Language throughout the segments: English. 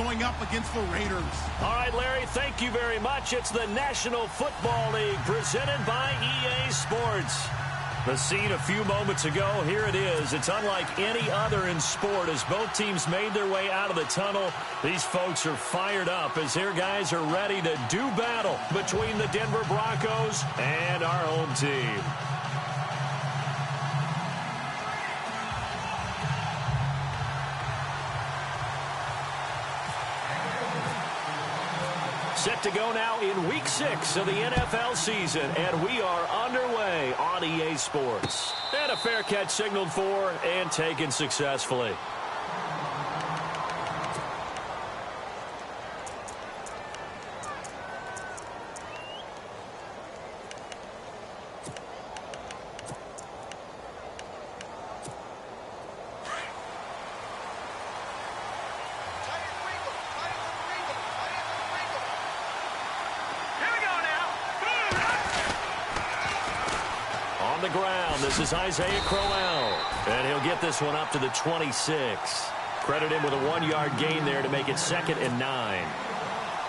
going up against the Raiders. All right, Larry, thank you very much. It's the National Football League presented by EA Sports. The scene a few moments ago, here it is. It's unlike any other in sport as both teams made their way out of the tunnel. These folks are fired up as their guys are ready to do battle between the Denver Broncos and our home team. Set to go now in Week 6 of the NFL season, and we are underway on EA Sports. And a fair catch signaled for and taken successfully. The ground. This is Isaiah Crowell, and he'll get this one up to the 26. Credit him with a 1-yard gain there to make it 2nd and 9.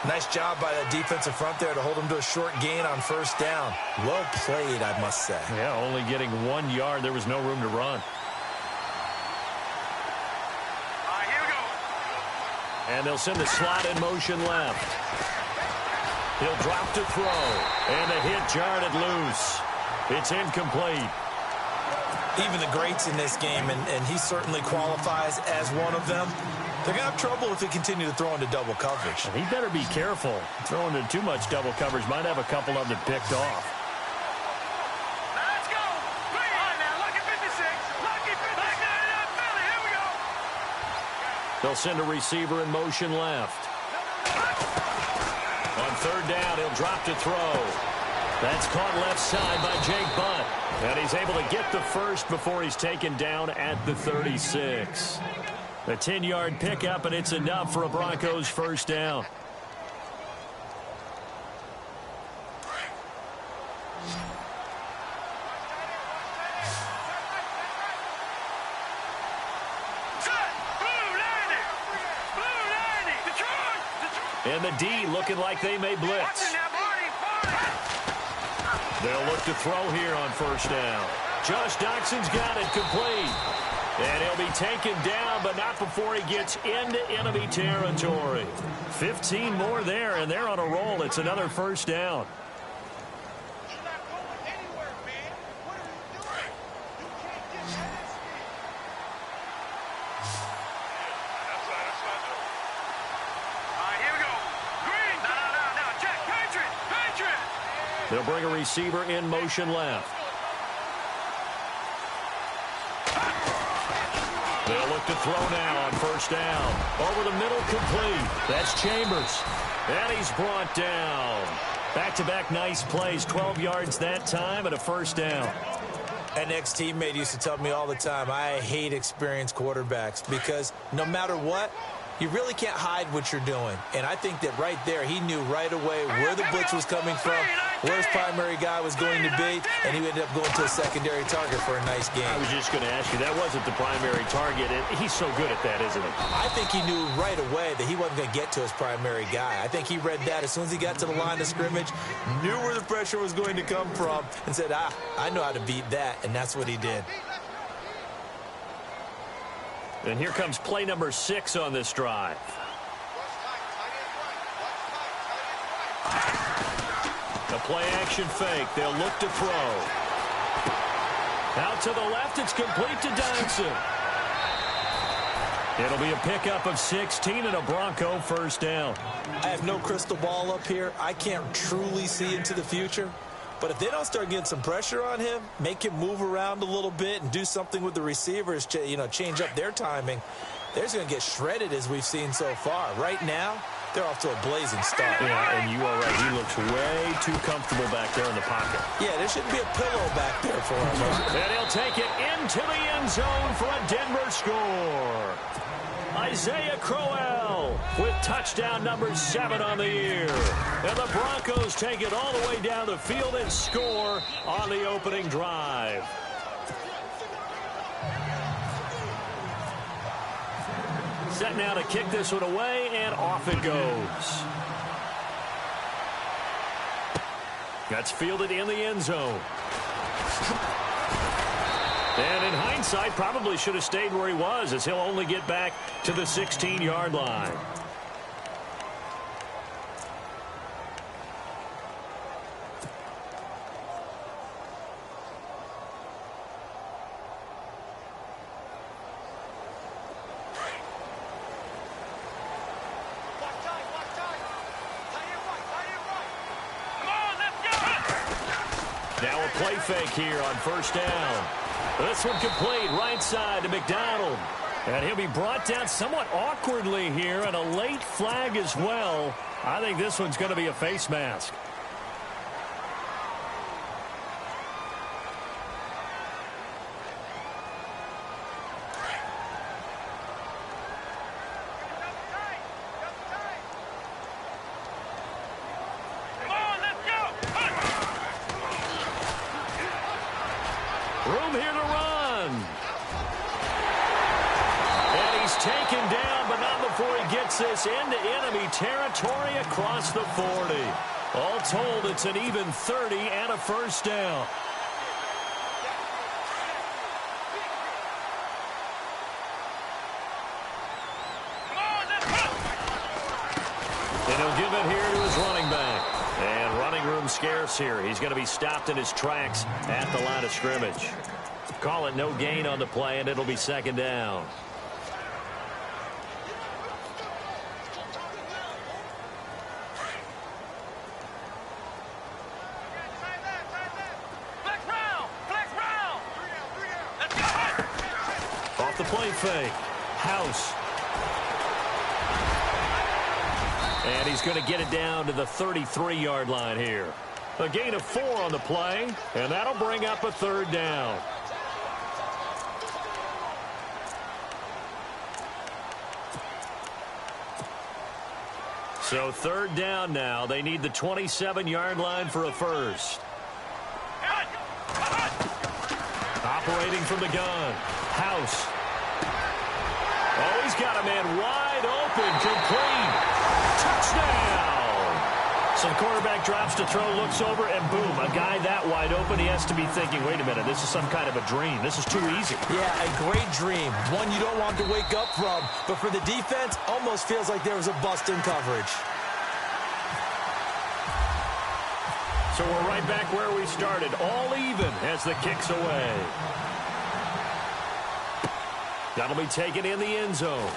Nice job by that defensive front there to hold him to a short gain on first down. Well played, I must say. Yeah, only getting 1 yard. There was no room to run. All right, here we go. And they'll send the slot in motion left. He'll drop to throw, and the hit jarred it loose. It's incomplete. Even the greats in this game, and he certainly qualifies as one of them, they're going to have trouble if they continue to throw into double coverage. And he better be careful. Throwing into too much double coverage might have a couple of them picked off. Now let's go. All right, now, lucky 56. Lucky 56. Philly, here we go. They'll send a receiver in motion left. On 3rd down, he'll drop to throw. That's caught left side by Jake Butt. And he's able to get the first before he's taken down at the 36. A 10-yard pickup, and it's enough for a Broncos first down. And the D looking like they may blitz. They'll look to throw here on first down. Josh Doxson's got it complete. And he'll be taken down, but not before he gets into enemy territory. 15 more there, and they're on a roll. It's another first down. They'll bring a receiver in motion left. They'll look to throw now on first down. Over the middle, complete. That's Chambers. And he's brought down. Back-to-back nice plays. 12 yards that time and a first down. An ex-teammate used to tell me all the time, I hate experienced quarterbacks because no matter what, you really can't hide what you're doing. And I think that right there, he knew right away where the blitz was coming from, where his primary guy was going to be, and he ended up going to a secondary target for a nice game. I was just going to ask you, that wasn't the primary target, and he's so good at that, isn't he? I think he knew right away that he wasn't going to get to his primary guy. I think he read that as soon as he got to the line of scrimmage, knew where the pressure was going to come from, and said, I know how to beat that, and that's what he did. And here comes play number 6 on this drive. A play-action fake. They'll look to throw. Out to the left. It's complete to Dodson. It'll be a pickup of 16 and a Bronco first down. I have no crystal ball up here. I can't truly see into the future. But if they don't start getting some pressure on him, make him move around a little bit and do something with the receivers, change up their timing, they're going to get shredded as we've seen so far. Right now, they're off to a blazing start. Yeah, and you are right. He looks way too comfortable back there in the pocket. Yeah, there shouldn't be a pillow back there for him. And he'll take it into the end zone for a Denver score. Isaiah Crowell with touchdown number 7 on the year. And the Broncos take it all the way down the field and score on the opening drive. Set now to kick this one away, and off it goes. That's fielded in the end zone. And in hindsight, probably should have stayed where he was, as he'll only get back to the 16-yard line. Now a play fake here on first down. This one complete right side to McDonald. And he'll be brought down somewhat awkwardly here, and a late flag as well. I think this one's going to be a face mask. Room here to run. And he's taken down, but not before he gets this into enemy territory across the 40. All told, it's an even 30 and a first down. And he'll give it here to his running back. And running room scarce here. He's going to be stopped in his tracks at the line of scrimmage. Call it no gain on the play, and it'll be second down. Off the play fake. House. And he's going to get it down to the 33-yard line here. A gain of 4 on the play, and that'll bring up a third down. So third down now. They need the 27-yard line for a first. Operating from the gun. House. Oh, he's got a man wide open. Complete. Touchdown! So the quarterback drops to throw, looks over, and boom, a guy that wide open, he has to be thinking, wait a minute, this is some kind of a dream. This is too easy. Yeah, a great dream. One you don't want to wake up from. But for the defense, almost feels like there was a bust in coverage. So we're right back where we started, all even as the kick's away. That'll be taken in the end zone.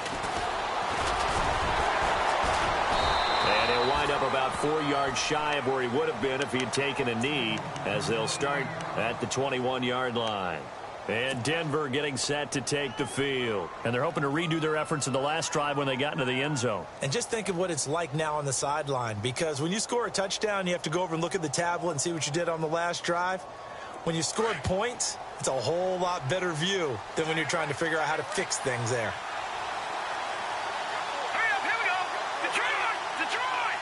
And he'll wind up about 4 yards shy of where he would have been if he had taken a knee, as they'll start at the 21-yard line. And Denver getting set to take the field. And they're hoping to redo their efforts in the last drive when they got into the end zone. And just think of what it's like now on the sideline, because when you score a touchdown, you have to go over and look at the tablet and see what you did on the last drive. When you scored points, it's a whole lot better view than when you're trying to figure out how to fix things there. Hurry up, here we go. Detroit!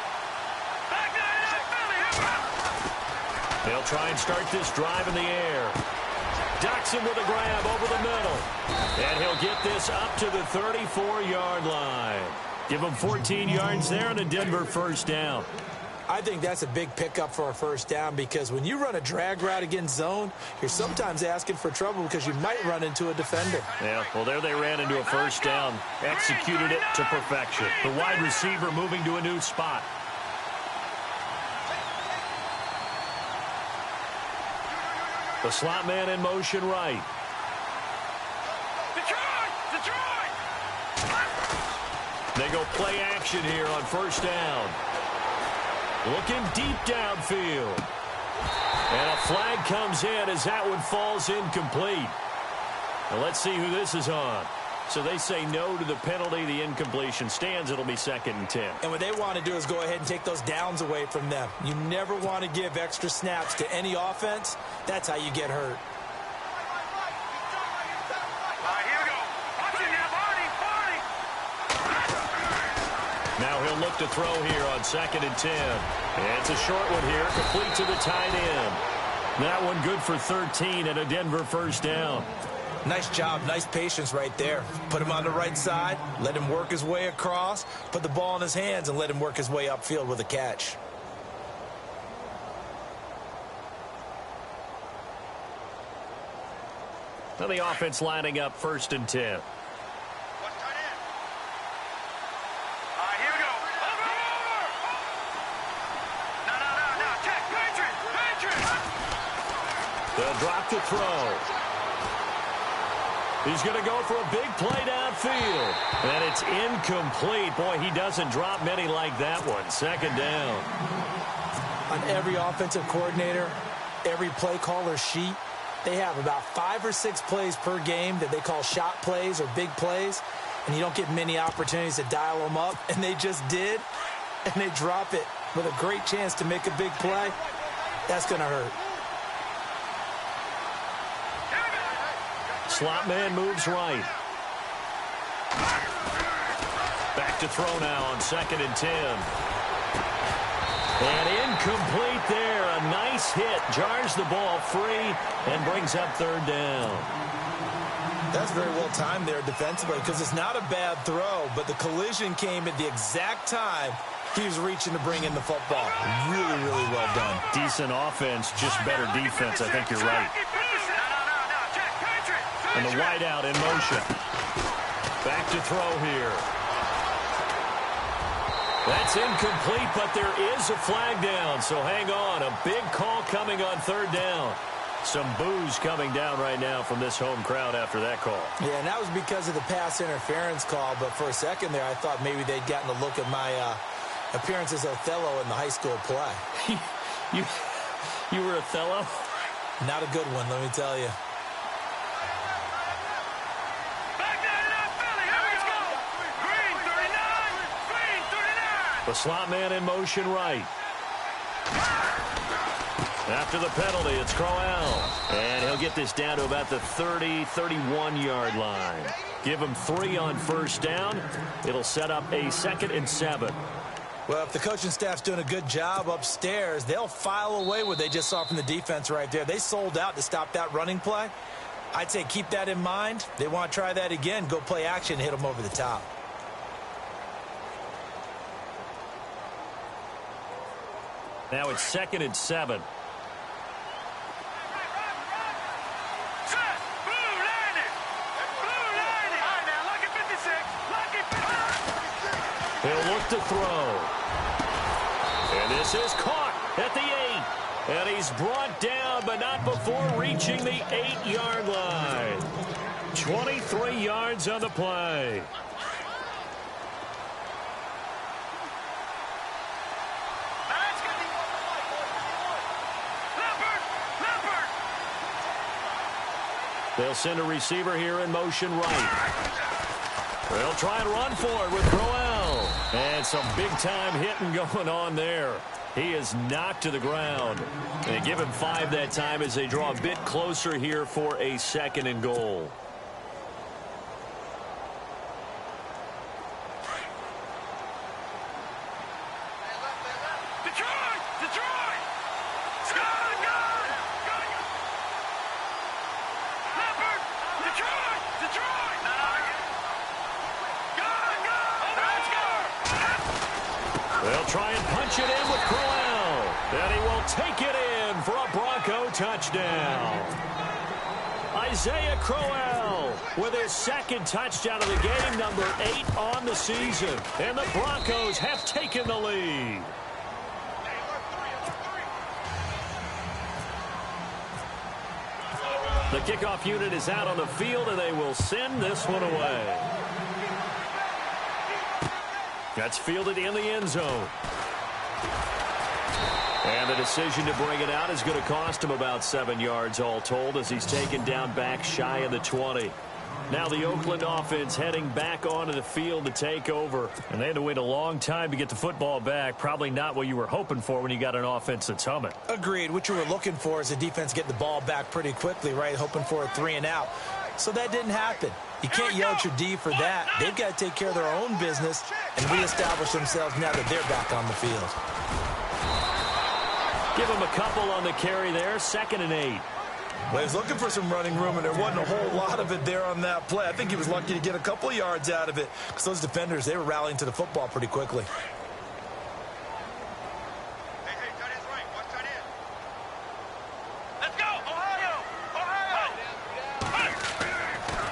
Back Philly, They'll try and start this drive in the air. Doxson with a grab over the middle. And he'll get this up to the 34-yard line. Give him 14 yards there and a Denver first down. I think that's a big pickup for a first down, because when you run a drag route against zone, you're sometimes asking for trouble because you might run into a defender. Yeah, well, there they ran into a first down. Executed it to perfection. The wide receiver moving to a new spot. The slot man in motion right. Detroit! They go play action here on first down. Looking deep downfield. And a flag comes in as that one falls incomplete. Now let's see who this is on. So they say no to the penalty. The incompletion stands. It'll be 2nd and 10. And what they want to do is go ahead and take those downs away from them. You never want to give extra snaps to any offense. That's how you get hurt. All right, here we go. Watch it now, Barney. Now he'll look to throw here on 2nd and 10. And it's a short one here, complete to the tight end. That one good for 13 and a Denver first down. Nice job, nice patience right there. Put him on the right side, let him work his way across, put the ball in his hands, and let him work his way upfield with a catch. So the offense lining up 1st and 10. All right, here we go. Over. No. Check. Patriot. They'll drop to throw. He's going to go for a big play downfield. And it's incomplete. Boy, he doesn't drop many like that one. 2nd down. On every offensive coordinator, every play caller sheet, they have about 5 or 6 plays per game that they call shot plays or big plays, and you don't get many opportunities to dial them up, and they just did, and they drop it with a great chance to make a big play. That's going to hurt. Slot man moves right. Back to throw now on 2nd and 10. And incomplete there. A nice hit. Jars the ball free and brings up 3rd down. That's very well timed there defensively because it's not a bad throw, but the collision came at the exact time he was reaching to bring in the football. Really, really well done. Decent offense, just better defense. I think you're right. And the wideout in motion. Back to throw here. That's incomplete, but there is a flag down, so hang on. A big call coming on 3rd down. Some boos coming down right now from this home crowd after that call. Yeah, and that was because of the pass interference call, but for a second there, I thought maybe they'd gotten a look at my appearance as Othello in the high school play. You were Othello? Not a good one, let me tell you. The slot man in motion right. After the penalty, it's Crowell. And he'll get this down to about the 30, 31-yard line. Give him 3 on 1st down. It'll set up a 2nd and 7. Well, if the coaching staff's doing a good job upstairs, they'll file away what they just saw from the defense right there. They sold out to stop that running play. I'd say keep that in mind. They want to try that again. Go play action, hit them over the top. Now it's 2nd and 7. He'll look to throw. And this is caught at the 8. And he's brought down, but not before reaching the 8-yard line. 23 yards on the play. They'll send a receiver here in motion right. They'll try and run for it with Crowell. And some big-time hitting going on there. He is knocked to the ground. They give him 5 that time as they draw a bit closer here for a 2nd and goal. They'll try and punch it in with Crowell. And he will take it in for a Bronco touchdown. Isaiah Crowell with his 2nd touchdown of the game, number 8 on the season. And the Broncos have taken the lead. The kickoff unit is out on the field, and they will send this one away. That's fielded in the end zone. And the decision to bring it out is going to cost him about 7 yards all told as he's taken down back shy of the 20. Now the Oakland offense heading back onto the field to take over. And they had to wait a long time to get the football back. Probably not what you were hoping for when you got an offense that's humming. Agreed. What you were looking for is the defense get the ball back pretty quickly, right? Hoping for a 3 and out. So that didn't happen. You can't yell at your D for that. They've got to take care of their own business and reestablish themselves now that they're back on the field. Give them a couple on the carry there. 2nd and 8. Well, he was looking for some running room, and there wasn't a whole lot of it there on that play. I think he was lucky to get a couple of yards out of it because those defenders, they were rallying to the football pretty quickly. Hey, tight end's right. Watch tight end. Let's go, Ohio! Ohio!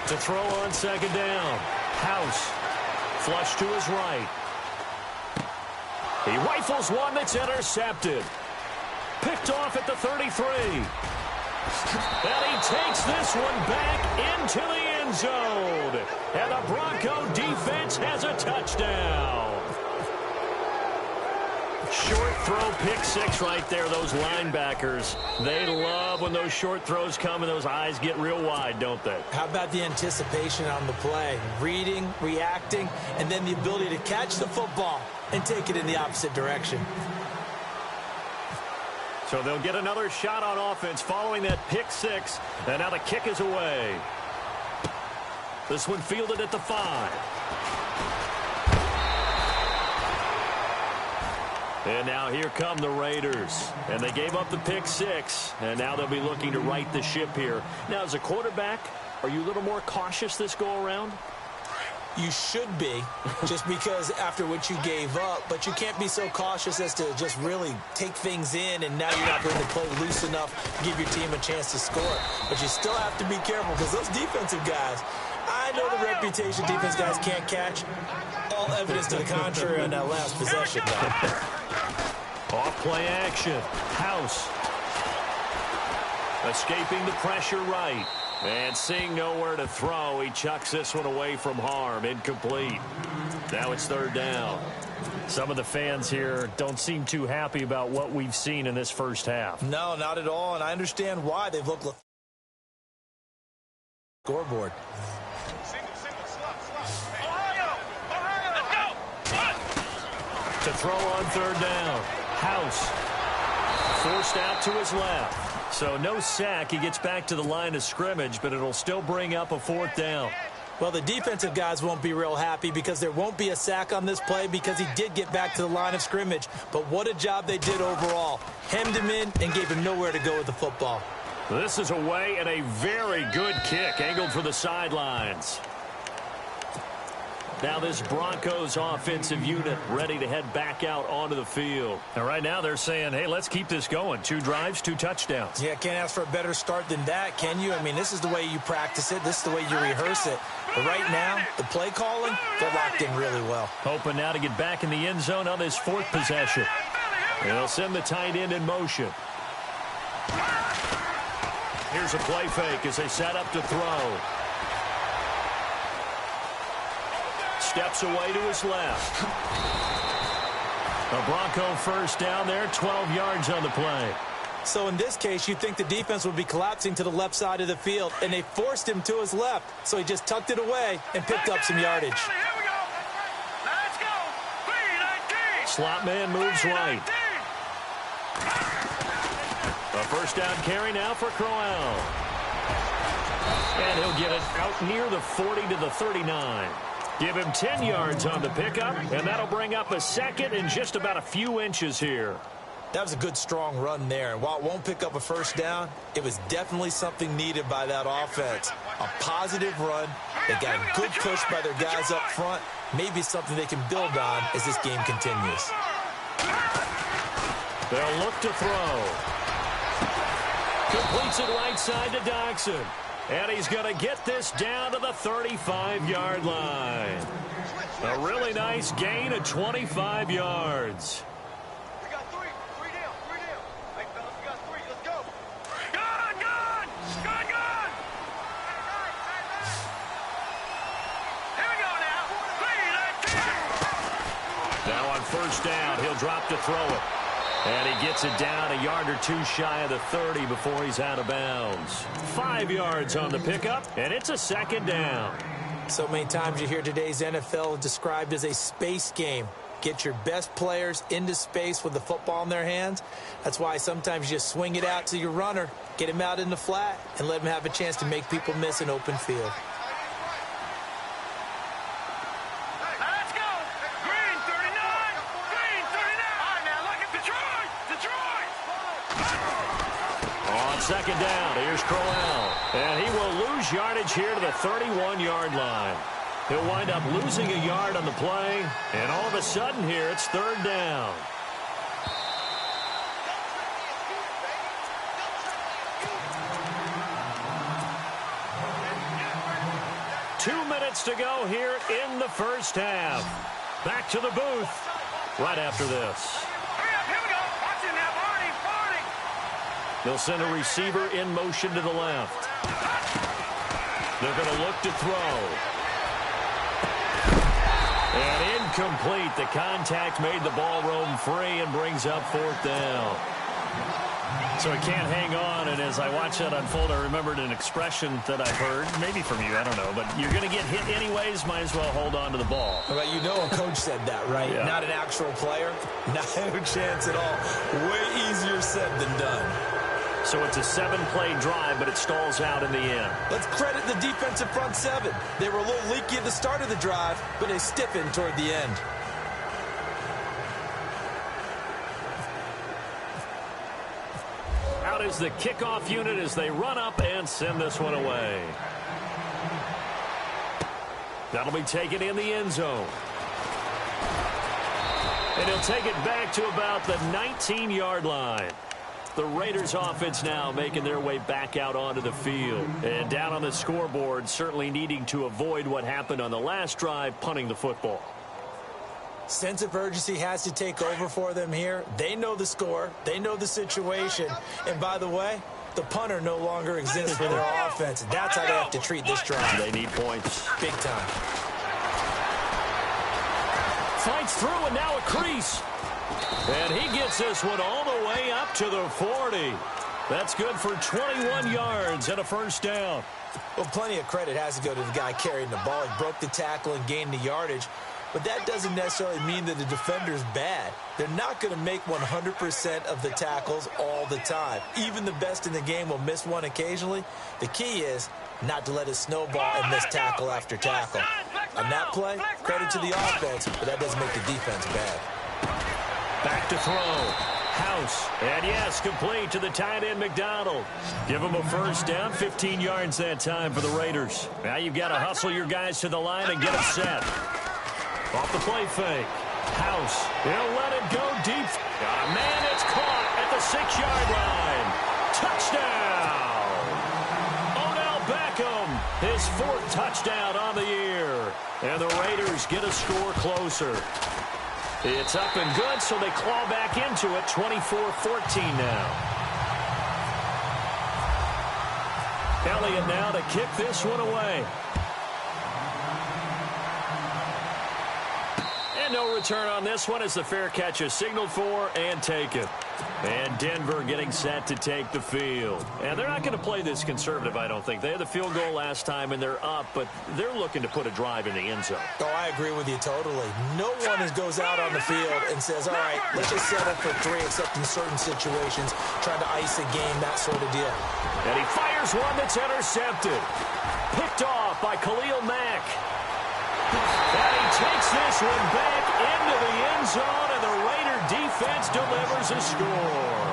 To throw on second down. House. Flush to his right. He rifles one that's intercepted. Picked off at the 33. And he takes this one back into the end zone. And the Bronco defense has a touchdown. Short throw, pick six right there. Those linebackers, they love when those short throws come and those eyes get real wide, don't they? How about the anticipation on the play? Reading, reacting, and then the ability to catch the football and take it in the opposite direction. So they'll get another shot on offense following that pick six. And now the kick is away. This one fielded at the 5. And now here come the Raiders. And they gave up the pick six. And now they'll be looking to right the ship here. Now, as a quarterback, are you a little more cautious this go-around? You should be, just because after what you gave up, but you can't be so cautious as to just really take things in, and now you're not going to play loose enough to give your team a chance to score. But you still have to be careful because those defensive guys, I know the reputation defense guys can't catch. All evidence to the contrary on that last possession, though. Off play action. House. Escaping the pressure right. And seeing nowhere to throw, he chucks this one away from harm. Incomplete. Now it's third down. Some of the fans here don't seem too happy about what we've seen in this first half. No, not at all, and I understand why. They've looked scoreboard. Ohio! Ohio! Let's go! To throw on third down. House. Forced out to his left. So no sack. He gets back to the line of scrimmage, but it'll still bring up a fourth down. Well, the defensive guys won't be real happy because there won't be a sack on this play because he did get back to the line of scrimmage. But what a job they did overall. Hemmed him in and gave him nowhere to go with the football. This is away and a very good kick angled for the sidelines. Now this Broncos offensive unit ready to head back out onto the field. And right now they're saying, hey, let's keep this going. 2 drives, 2 touchdowns. Yeah, can't ask for a better start than that, can you? I mean, this is the way you practice it. This is the way you rehearse it. But right now, the play calling, they're locked in really well. Hoping now to get back in the end zone on this 4th possession. And they'll send the tight end in motion. Here's a play fake as they set up to throw. Steps away to his left. A Bronco first down there, 12 yards on the play. So in this case, you think the defense would be collapsing to the left side of the field, and they forced him to his left. So he just tucked it away and picked up some yardage. Here we go. Let's go. 3-19. Slot man moves right. A first down carry now for Crowell. And he'll get it out near the 40 to the 39. Give him 10 yards on the pickup, and that'll bring up a second in just about a few inches here. That was a good, strong run there. And while it won't pick up a first down, it was definitely something needed by that offense. A positive run. They got a good push by their guys up front. Maybe something they can build on as this game continues. They'll look to throw. Completes it right side to Doxson. And he's going to get this down to the 35-yard line. A really nice gain of 25 yards. We got 3. 3 down. 3 down. Hey, fellas, we got 3. Let's go. Gone, gone. Gone, gone. Here we go now. 3-19. Now on first down, he'll drop to throw it. And he gets it down a yard or 2 shy of the 30 before he's out of bounds. 5 yards on the pickup, and it's a second down. So many times you hear today's NFL described as a space game. Get your best players into space with the football in their hands. That's why sometimes you just swing it out to your runner, get him out in the flat, and let him have a chance to make people miss an open field. Let's go. Green 39. Green 39. All right, now look at Detroit. Detroit. On second down. Here's Crowell. And he will lose yardage here to the 31-yard line. He'll wind up losing a yard on the play. And all of a sudden here, it's third down. Two minutes to go here in the first half. Back to the booth right after this. Here we go. Watch it now. 40. They'll send a receiver in motion to the left. They're going to look to throw. And incomplete. The contact made the ball roam free and brings up fourth down. So he can't hang on, and as I watch that unfold, I remembered an expression that I've heard, maybe from you, I don't know, but you're going to get hit anyways, might as well hold on to the ball. Well, you know a coach said that, right? Yeah. Not an actual player. No chance at all. Way easier said than done. So it's a 7-play drive, but it stalls out in the end. Let's credit the defensive front seven. They were a little leaky at the start of the drive, but they stiffened toward the end. Out is the kickoff unit as they run up and send this one away. That'll be taken in the end zone. And he'll take it back to about the 19-yard line. The Raiders offense now making their way back out onto the field. And down on the scoreboard, certainly needing to avoid what happened on the last drive, punting the football. Sense of urgency has to take over for them here. They know the score. They know the situation. And by the way, the punter no longer exists for their offense. That's how they have to treat this drive. They need points. Big time. Fights through and now a crease. And he gets this one all the way up to the 40. That's good for 21 yards and a first down. Well, plenty of credit has to go to the guy carrying the ball. He broke the tackle and gained the yardage. But that doesn't necessarily mean that the defender's bad. They're not going to make 100% of the tackles all the time. Even the best in the game will miss one occasionally. The key is not to let it snowball and miss tackle after tackle. On that play, credit to the offense, but that doesn't make the defense bad. Back to throw. House. And yes, complete to the tight end, McDonald. Give him a first down, 15 yards that time for the Raiders. Now you've got to hustle your guys to the line and get them set. Off the play fake. House. He'll let it go deep. Man, it's caught at the 6-yard line. Touchdown! Odell Beckham, his 4th touchdown on the year. And the Raiders get a score closer. It's up and good, so they claw back into it, 24-14 now. Elliott now to kick this one away. And no return on this one as the fair catch is signaled for and taken. And Denver getting set to take the field. And they're not going to play this conservative, I don't think. They had the field goal last time, and they're up, but they're looking to put a drive in the end zone. Oh, I agree with you totally. No one goes out on the field and says, all right, let's just settle for 3, except in certain situations, trying to ice a game, that sort of deal. And he fires one that's intercepted. Picked off by Khalil Mack. And he takes this one back into the end zone, and the Raider defense delivers a score.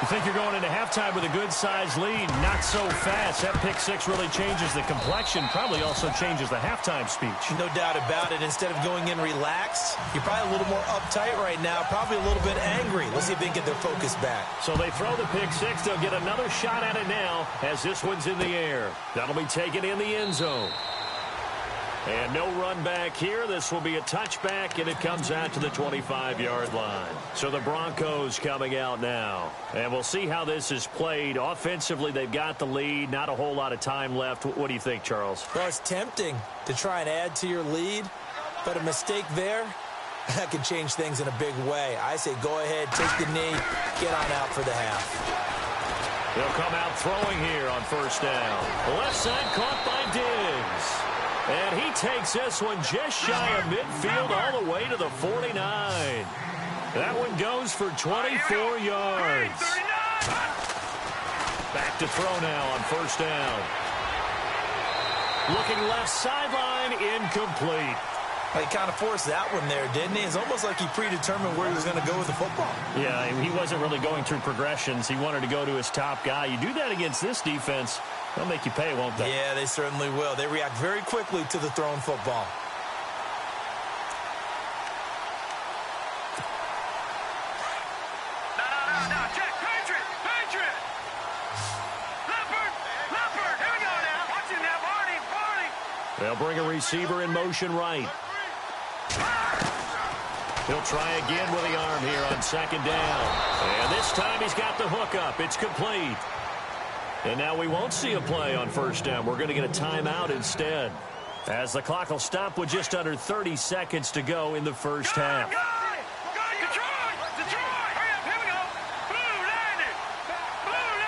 You think you're going into halftime with a good-sized lead? Not so fast. That pick six really changes the complexion, probably also changes the halftime speech. No doubt about it. Instead of going in relaxed, you're probably a little more uptight right now, probably a little bit angry. Let's see if they can get their focus back. So they throw the pick six. They'll get another shot at it now as this one's in the air. That'll be taken in the end zone. And no run back here. This will be a touchback, and it comes out to the 25-yard line. So the Broncos coming out now. And we'll see how this is played. Offensively, they've got the lead. Not a whole lot of time left. What do you think, Charles? Well, it's tempting to try and add to your lead, but a mistake there, that could change things in a big way. I say go ahead, take the knee, get on out for the half. They'll come out throwing here on first down. Left side caught by Diggs. And he takes this one just shy of midfield all the way to the 49. That one goes for 24 yards. Back to throw now on first down. Looking left sideline, incomplete. He kind of forced that one there, didn't he? It's almost like he predetermined where he was going to go with the football. Yeah, he wasn't really going through progressions. He wanted to go to his top guy. You do that against this defense, they'll make you pay, won't they? Yeah, they certainly will. They react very quickly to the thrown football. No, check. Patriot. Leopard. Here we go now. Watch him now, Barney. They'll bring a receiver in motion right. He'll try again with the arm here on second down. And this time he's got the hook up. It's complete. And now we won't see a play on first down. We're going to get a timeout instead, as the clock will stop with just under 30 seconds to go in the first half. Detroit. Hurry up, here we go. Blue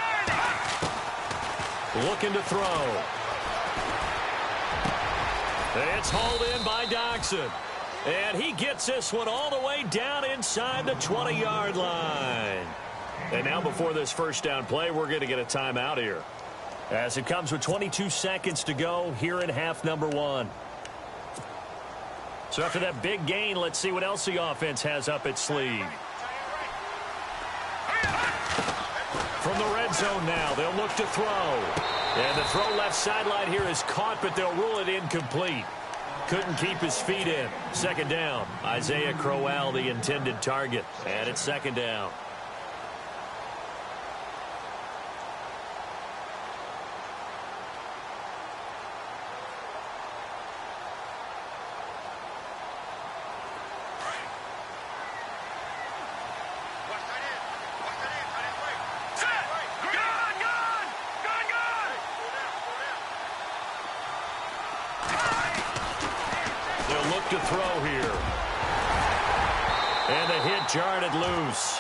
90. Looking to throw. It's hauled in by Doxson. And he gets this one all the way down inside the 20-yard line. And now before this first down play, we're going to get a timeout here, as it comes with 22 seconds to go here in half number one. So after that big gain, let's see what else the offense has up its sleeve. From the red zone now, they'll look to throw. And the throw left sideline here is caught, but they'll rule it incomplete. Couldn't keep his feet in. Second down. Isaiah Crowell, the intended target. And it's second down. To throw here. And the hit jarred it loose.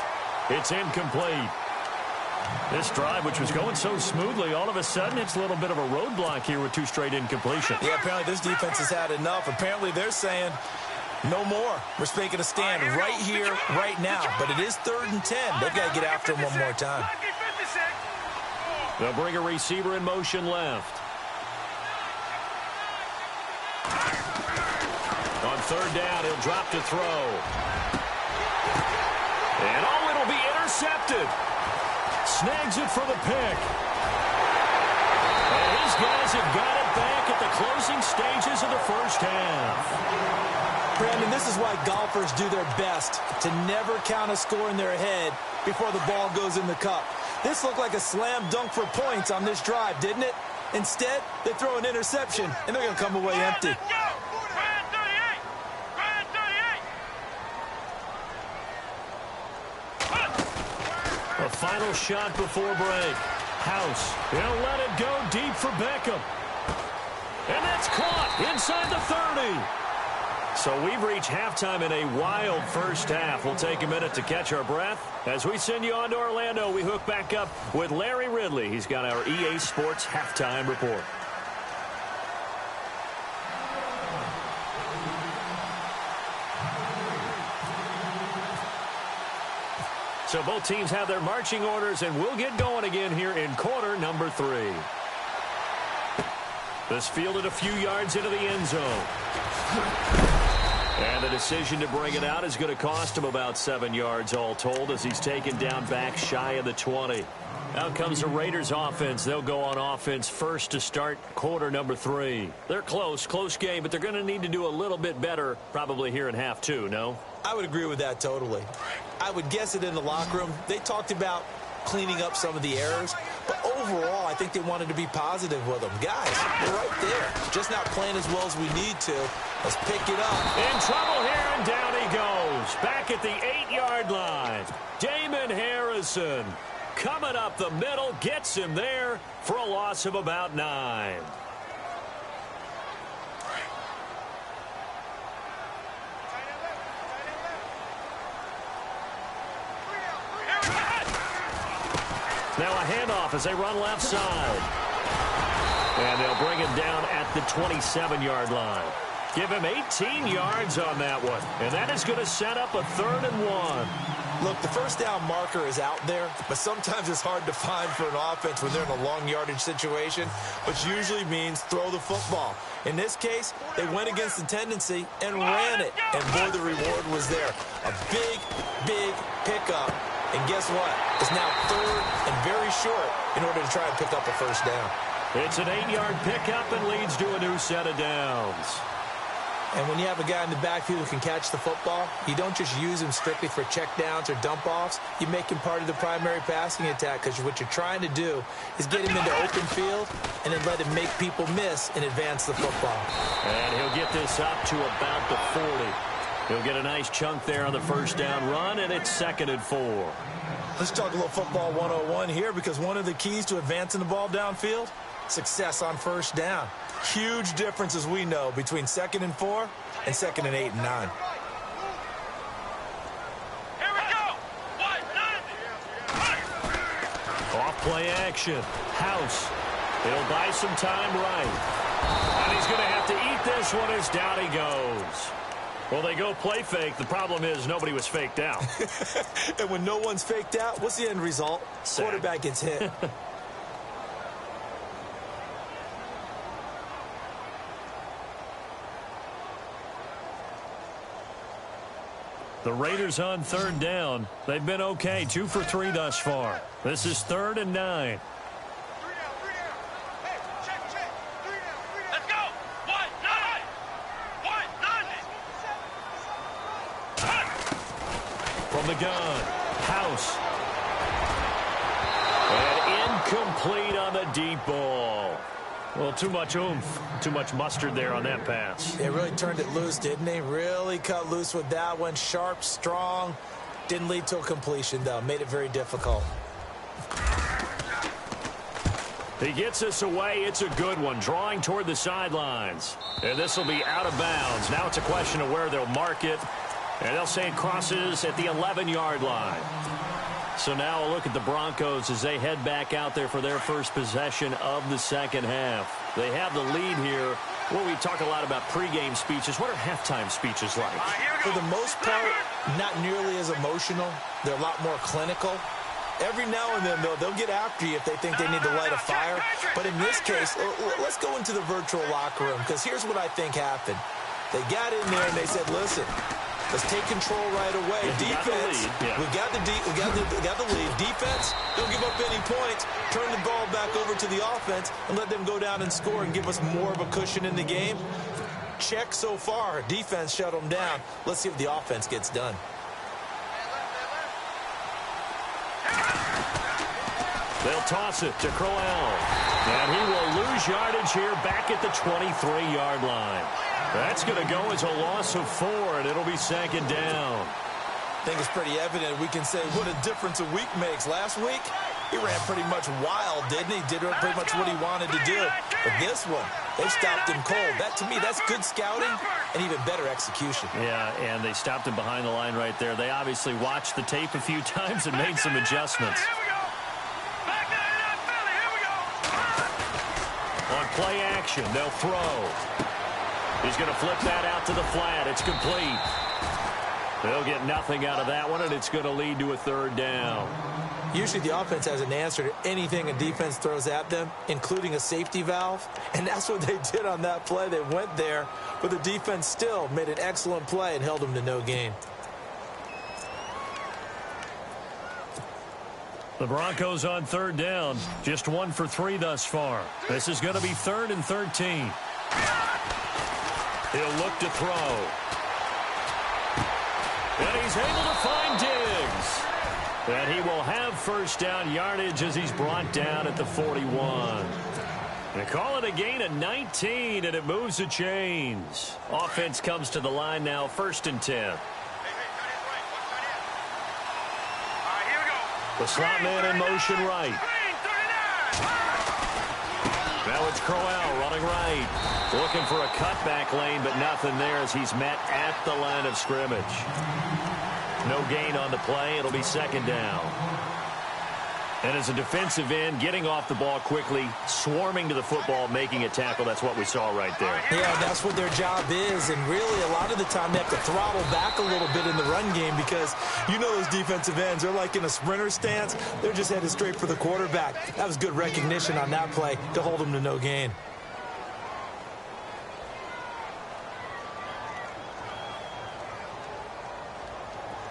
It's incomplete. This drive, which was going so smoothly, all of a sudden it's a little bit of a roadblock here with two straight incompletions. Yeah, apparently this defense has had enough. Apparently they're saying no more. We're making a stand right here, right now. But it is 3rd and 10. They've got to get after him one more time. They'll bring a receiver in motion left. On third down, he'll drop to throw. And it'll be intercepted. Snags it for the pick. And his guys have got it back at the closing stages of the first half. Brandon, this is why golfers do their best to never count a score in their head before the ball goes in the cup. This looked like a slam dunk for points on this drive, didn't it? Instead, they throw an interception, and they're going to come away empty. A final shot before break. House. He'll let it go deep for Beckham. And that's caught inside the 30. So we've reached halftime in a wild first half. We'll take a minute to catch our breath. As we send you on to Orlando, we hook back up with Larry Ridley. He's got our EA Sports halftime report. So both teams have their marching orders, and we'll get going again here in quarter number 3. This fielded a few yards into the end zone. And the decision to bring it out is going to cost him about 7 yards all told, as he's taken down back shy of the 20. Out comes the Raiders offense. They'll go on offense first to start quarter number 3. They're close game, but they're going to need to do a little bit better probably here in half 2, no? I would agree with that totally. I would guess it in the locker room. They talked about cleaning up some of the errors, but overall, I think they wanted to be positive with them. Guys, we're right there. Just not playing as well as we need to. Let's pick it up. In trouble here, and down he goes. Back at the 8-yard line. Damon Harrison coming up the middle, gets him there for a loss of about 9. Now a handoff as they run left side. And they'll bring him down at the 27-yard line. Give him 18 yards on that one. And that is going to set up a 3rd and 1. Look, the first down marker is out there, but sometimes it's hard to find for an offense when they're in a long yardage situation, which usually means throw the football. In this case, they went against the tendency and ran it. And boy, the reward was there. A big, big pickup. And guess what? It's now 3rd and very short in order to try and pick up a first down. It's an 8-yard pickup and leads to a new set of downs. And when you have a guy in the backfield who can catch the football, you don't just use him strictly for checkdowns or dump-offs. You make him part of the primary passing attack because what you're trying to do is get him into open field and then let him make people miss and advance the football. And he'll get this up to about the 40. He'll get a nice chunk there on the first down run, and it's 2nd and 4. Let's talk a little football 101 here because one of the keys to advancing the ball downfield, success on first down. Huge difference, as we know, between 2nd and 4 and 2nd and 8 and 9. Here we go. 1-9. Off play action. House. He'll buy some time right. And he's going to have to eat this one as down he goes. Well, they go play fake. The problem is nobody was faked out. And when no one's faked out, what's the end result? Sack. Quarterback gets hit. The Raiders on 3rd down. They've been okay. 2 for 3 thus far. This is 3rd and 9. 3 down. Hey, check. 3 down. Let's go. 1-9. 1-9. From the gun. House. And incomplete on the deep ball. Well, too much oomph. Too much mustard there on that pass. They really turned it loose, didn't they? Really cut loose with that one. Sharp, strong. Didn't lead to a completion, though. Made it very difficult. He gets this away. It's a good one. Drawing toward the sidelines. And this will be out of bounds. Now it's a question of where they'll mark it. And they'll say it crosses at the 11-yard line. So now a look at the Broncos as they head back out there for their first possession of the second half. They have the lead here. Well, we talk a lot about pregame speeches. What are halftime speeches like? For the most part, not nearly as emotional. They're a lot more clinical. Every now and then, though, they'll get after you if they think they need to light a fire. But in this case, let's go into the virtual locker room because here's what I think happened. They got in there and they said, listen, let's take control right away. Defense, we got the lead. Defense, don't give up any points. Turn the ball back over to the offense and let them go down and score and give us more of a cushion in the game. Check so far. Defense shut them down. Let's see if the offense gets done. They'll toss it to Crowell. And he will lose yardage here back at the 23-yard line. That's going to go as a loss of 4, and it'll be 2nd down. I think it's pretty evident. We can say what a difference a week makes. Last week, he ran pretty much wild, didn't he? Did pretty much what he wanted to do. But this one, they stopped him cold. That, to me, that's good scouting and even better execution. Yeah, and they stopped him behind the line right there. They obviously watched the tape a few times and made some adjustments. On play action, they'll throw. He's going to flip that out to the flat. It's complete. They'll get nothing out of that one, and it's going to lead to a 3rd down. Usually the offense has an answer to anything a defense throws at them, including a safety valve. And that's what they did on that play. They went there, but the defense still made an excellent play and held them to no gain. The Broncos on 3rd down. Just 1 for 3 thus far. This is going to be 3rd and 13. He'll look to throw. And he's able to find Diggs. And he will have first down yardage as he's brought down at the 41. They call it a gain of 19, and it moves the chains. Offense comes to the line now, 1st and 10. The slot man in motion right. Now it's Crowell running right. Looking for a cutback lane, but nothing there as he's met at the line of scrimmage. No gain on the play. It'll be 2nd down. And as a defensive end, getting off the ball quickly, swarming to the football, making a tackle, that's what we saw right there. Yeah, that's what their job is. And really, a lot of the time, they have to throttle back a little bit in the run game because you know those defensive ends, they're like in a sprinter stance. They're just headed straight for the quarterback. That was good recognition on that play to hold them to no gain.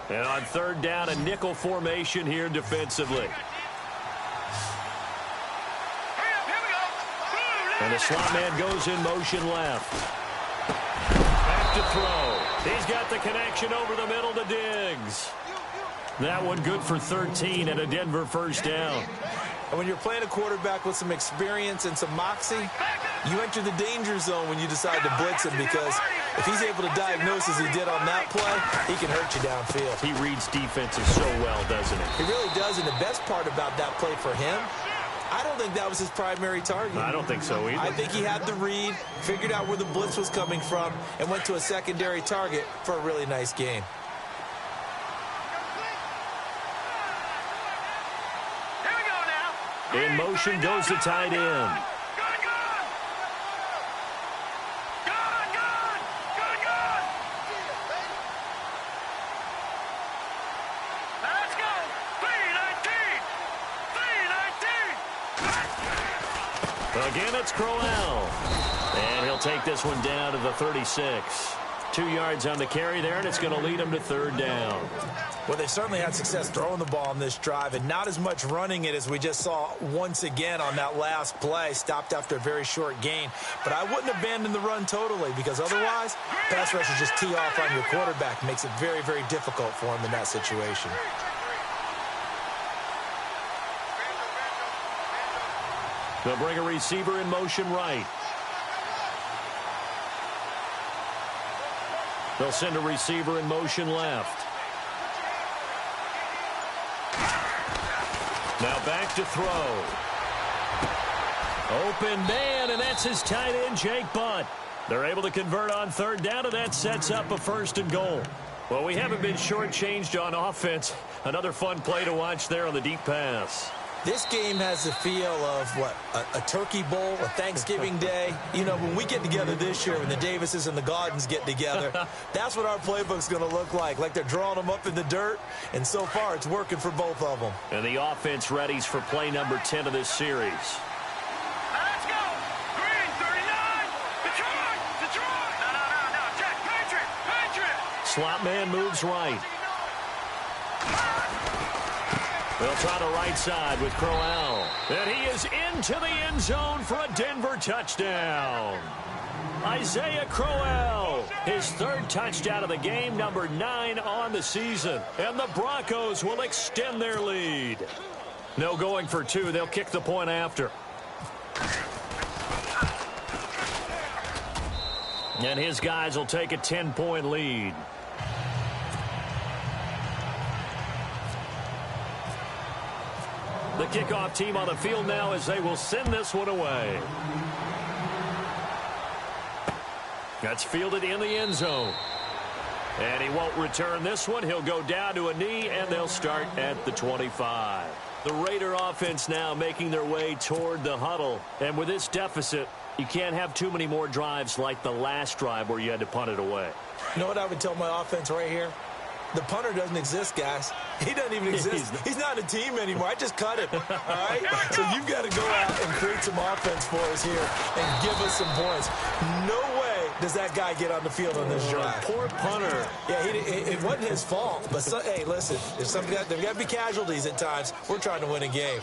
And on third down, a nickel formation here defensively. And the slot man goes in motion left. Back to throw. He's got the connection over the middle to Diggs. That one good for 13 and a Denver first down. And when you're playing a quarterback with some experience and some moxie, you enter the danger zone when you decide to blitz him because if he's able to diagnose as he did on that play, he can hurt you downfield. He reads defenses so well, doesn't he? He really does, and the best part about that play for him, I don't think that was his primary target. I don't think so either. I think he had the read, figured out where the blitz was coming from, and went to a secondary target for a really nice gain. Here we go now. In motion goes the tight end. Let's go. 319. 319. Again, it's Crowell. And he'll take this one down to the 36. 2 yards on the carry there, and it's going to lead him to third down. Well, they've certainly had success throwing the ball on this drive and not as much running it as we just saw once again on that last play. Stopped after a very short gain. But I wouldn't abandon the run totally because otherwise, pass rushers just tee off on your quarterback. Makes it very, very difficult for him in that situation. They'll bring a receiver in motion right. They'll send a receiver in motion left. Now back to throw. Open man, and that's his tight end, Jake Butt. They're able to convert on third down, and that sets up a first and goal. Well, we haven't been shortchanged on offense. Another fun play to watch there on the deep pass. This game has the feel of, what, a turkey bowl, a Thanksgiving day. You know, when we get together this year, when the Davises and the Gaudens get together, that's what our playbook's going to look like they're drawing them up in the dirt, and so far it's working for both of them. And the offense readies for play number 10 of this series. Let's go. Green 39. Detroit. Detroit. No. Jack, Patriot. Slot man moves right. They'll try the right side with Crowell. And he is into the end zone for a Denver touchdown. Isaiah Crowell, his third touchdown of the game, number 9 on the season. And the Broncos will extend their lead. No going for 2. They'll kick the point after. And his guys will take a 10-point lead. The kickoff team on the field now as they will send this one away. That's fielded in the end zone. And he won't return this one. He'll go down to a knee, and they'll start at the 25. The Raider offense now making their way toward the huddle. And with this deficit, you can't have too many more drives like the last drive where you had to punt it away. You know what I would tell my offense right here? The punter doesn't exist, guys. He doesn't even exist. He's not a team anymore. I just cut him, all right? So you've got to go out and create some offense for us here and give us some points. No way does that guy get on the field on this drive. Poor punter. Yeah, it wasn't his fault. But, hey, listen, there's got to be casualties at times. We're trying to win a game.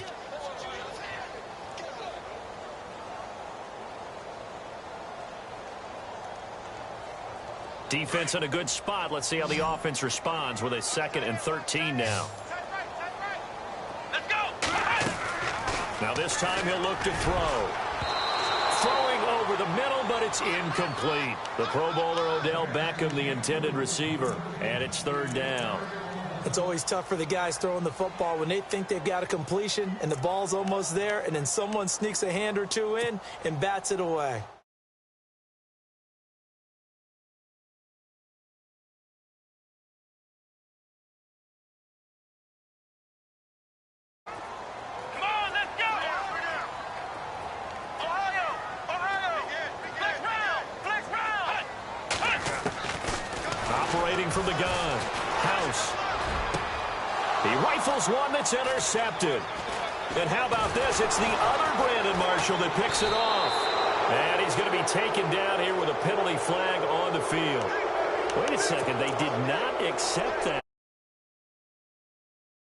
Defense in a good spot. Let's see how the offense responds with a 2nd and 13 now. Let's go. Now this time he'll look to throw. Throwing over the middle, but it's incomplete. The Pro Bowler Odell Beckham, the intended receiver, and it's third down. It's always tough for the guys throwing the football when they think they've got a completion and the ball's almost there, and then someone sneaks a hand or two in and bats it away. operating from the gun. House. He rifles one that's intercepted. And how about this? It's the other Brandon Marshall that picks it off. And he's going to be taken down here with a penalty flag on the field. Wait a second. They did not accept that.